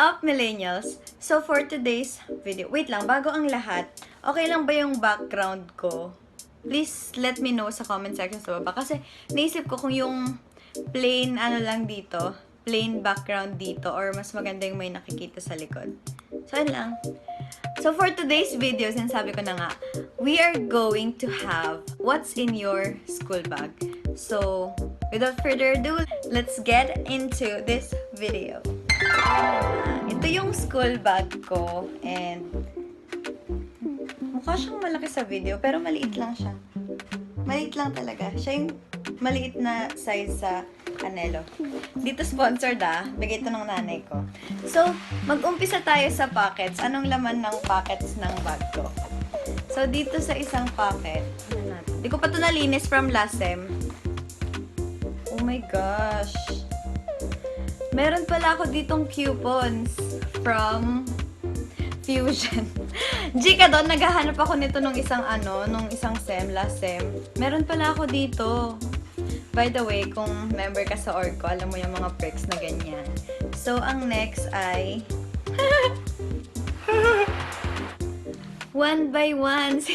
up, millennials? So, for today's video, wait lang, bago ang lahat, okay lang ba yung background ko? Please let me know sa comment section sa baba. Kasi, naisip ko kung yung plain, lang dito, plain background dito, or mas maganda yung may nakikita sa likod. So, yun lang. So, for today's video, sinasabi ko na nga, we are going to have what's in your school bag. So, without further ado, let's get into this video. Ito yung school bag ko, and mukha siyang malaki sa video, pero maliit lang siya. Maliit lang talaga. Siya yung maliit na size sa Anelo. Dito sponsored bigay ito ng nanay ko. So, mag-umpisa tayo sa pockets. Anong laman ng pockets ng bag ko? So, dito sa isang pocket, hindi ko pa ito nalinis from last sem. Oh my gosh. Meron pala ako ditong coupons from Fusion. Gika doon, naghahanap ako nito nung isang sem, last sem. Meron pala ako dito. By the way, kung member ka sa org ko, alam mo yung mga perks na ganyan. So, ang next ay 1 by 1.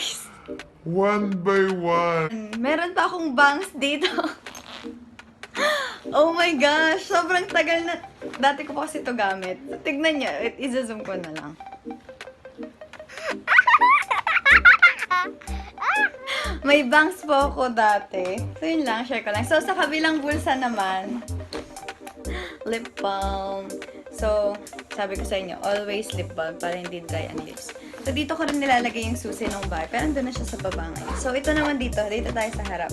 1 by 1. Meron pa akong bangs dito. Oh my gosh! Sobrang tagal na. Dati ko pa kasi ito gamit. So, tignan nyo. I-zoom ko na lang. May bangs po ako dati. So, yun lang. Share ko lang. So, sa kabilang bulsa naman, lip balm. So, sabi ko sa inyo, always lip balm para hindi dry ang lips. So, dito ko rin nilalagay yung susi ng bag. Pero andun na siya sa baba ngayon. So, ito naman dito. Dito tayo sa harap.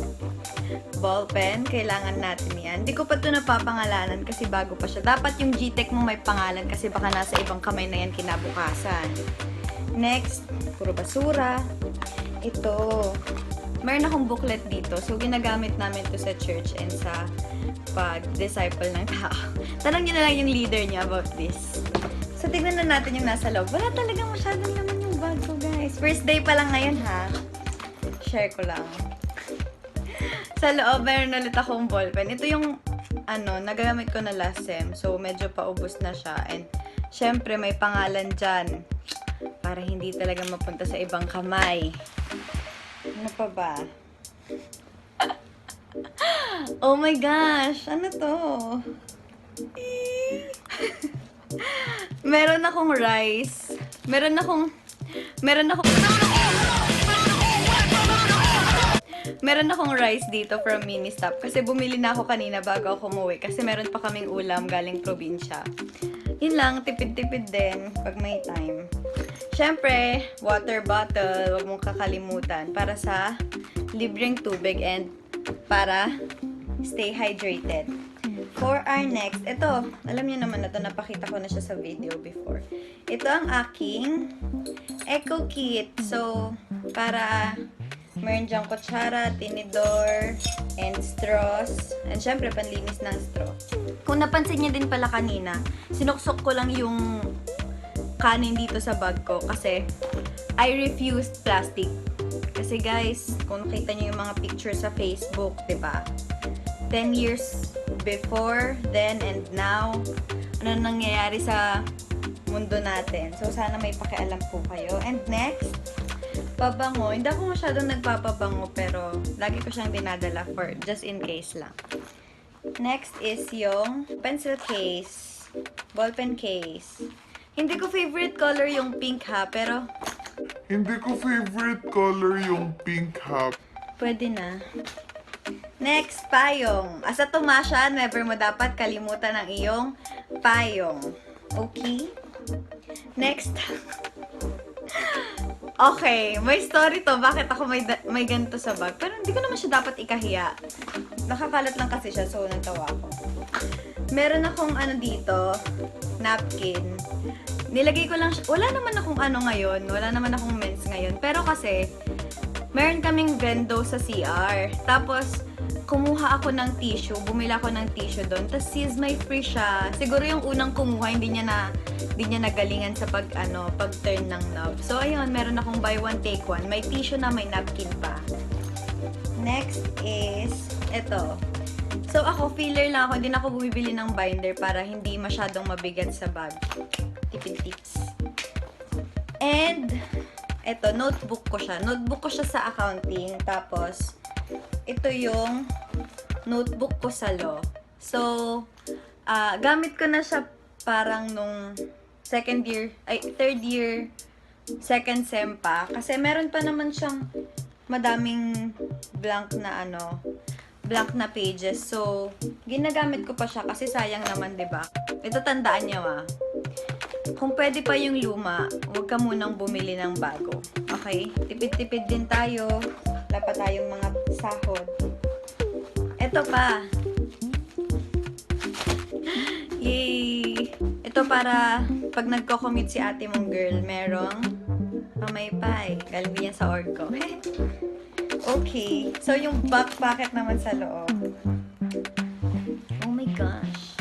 Ball pen. Kailangan natin yan. Hindi ko pa ito napapangalanan kasi bago pa siya. Dapat yung Gtech mo may pangalan kasi baka nasa ibang kamay na yan kinabukasan. Next, puro basura. Ito. Meron akong booklet dito. So, ginagamit namin to sa church and sa pag-disciple ng tao. Tanong nyo na lang yung leader niya about this. So, tignan na natin yung nasa loob. Wala talagang masyadong naman yung bag ko, guys. First day pa lang ngayon, ha? Share ko lang. Sa loob, meron ulit akong ballpen. Ito yung, nagamit ko na last sem. So, medyo paubos na siya. And, syempre, may pangalan dyan. Para hindi talaga mapunta sa ibang kamay. Ano pa ba? Oh my gosh! Ano to? Meron akong rice. Meron akong rice dito from Ministop. Kasi bumili na ako kanina bago ako umuwi. Kasi meron pa kaming ulam galing probinsya. Yun lang, tipid-tipid din pag may time. Siyempre, water bottle, wag mong kakalimutan para sa libreng tubig and para stay hydrated. For our next, ito, alam niyo naman na ito, napakita ko na siya sa video before. Ito ang aking Eco Kit. So, para meron dyang kutsara, tinidor, and straws. And syempre, panlinis ng straw. Kung napansin niyo din pala kanina, sinuksok ko lang yung kanin dito sa bag ko kasi I refused plastic. Kasi guys, kung nakita niyo yung mga pictures sa Facebook, 'di ba? 10 years before, then, and now, ano nangyayari sa mundo natin. So, sana may pakialam po kayo. And next, pabango. Hindi ako masyadong nagpapabango, pero lagi ko siyang dinadala for just in case lang. Next is yung pencil case. Ballpen case. Hindi ko favorite color yung pink ha, pero Hindi ko favorite color yung pink ha. pwede na. Next, payong. Asa tumasya, never mo dapat kalimutan ang iyong payong. Okay? Next. Okay, may story to. Bakit ako may ganito sa bag? Pero hindi ko naman siya dapat ikahiya. Nakakalat lang kasi siya, so natawa ako. Meron akong dito, napkin. Nilagay ko lang siya. Wala naman akong ngayon. Wala naman akong mens ngayon. Pero kasi, meron kaming vendo sa CR. Tapos, kumuha ako ng tissue. Bumili ako ng tissue doon. Tapos, sis, may free siya. Siguro yung unang kumuha, hindi niya nagalingan sa pag-turn ng knob. So, ayun, meron akong buy one, take one. May tissue na may napkin pa. Next is, ito. So, ako, filler lang ako. Hindi na ako bumibili ng binder para hindi masyadong mabigat sa bag. tipid tips. And, eto, notebook ko siya. Notebook ko siya sa accounting. Tapos, ito yung notebook ko sa law. So, gamit ko na siya parang nung third year, second sem pa. Kasi meron pa naman siyang madaming blank na pages. So, ginagamit ko pa siya kasi sayang naman, 'di ba? Ito tandaan niyo kung pwede pa yung luma, huwag ka munang bumili ng bago. Okay? Tipid-tipid din tayo. Wala pa tayong mga sahod. Ito pa. Yay! Ito para pag nagko-commute si ate mong girl, merong pamaypay. Galing din yan sa org ko. Okay. So, yung back pocket naman sa loob. Oh my gosh.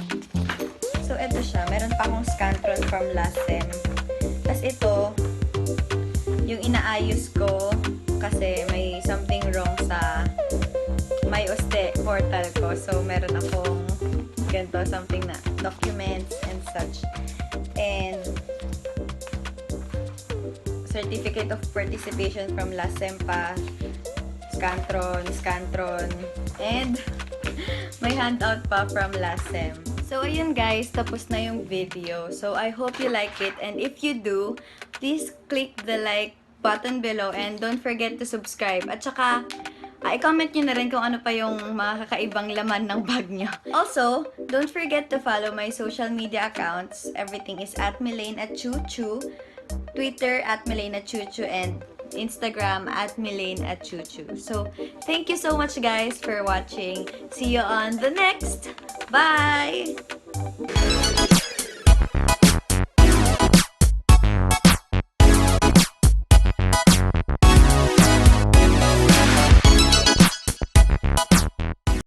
So, ito siya. Meron pa akong Scantron from last sem. Tapos ito, yung inaayos ko kasi may something wrong sa my Oste portal ko. So, meron akong ganito, something na documents and such. And certificate of participation from last sem pa. Scantron, and may handout pa from last sem. So, ayun guys, tapos na yung video. So, I hope you like it. And if you do, please click the like button below and don't forget to subscribe. At saka, i-comment nyo na rin kung ano pa yung mga kakaibang laman ng bag nyo. Also, don't forget to follow my social media accounts. Everything is at Milaine@chuchu, Twitter at Milaine@chuchu, and Instagram at Milaine@chuchu. So, thank you so much guys for watching. See you on the next. Bye!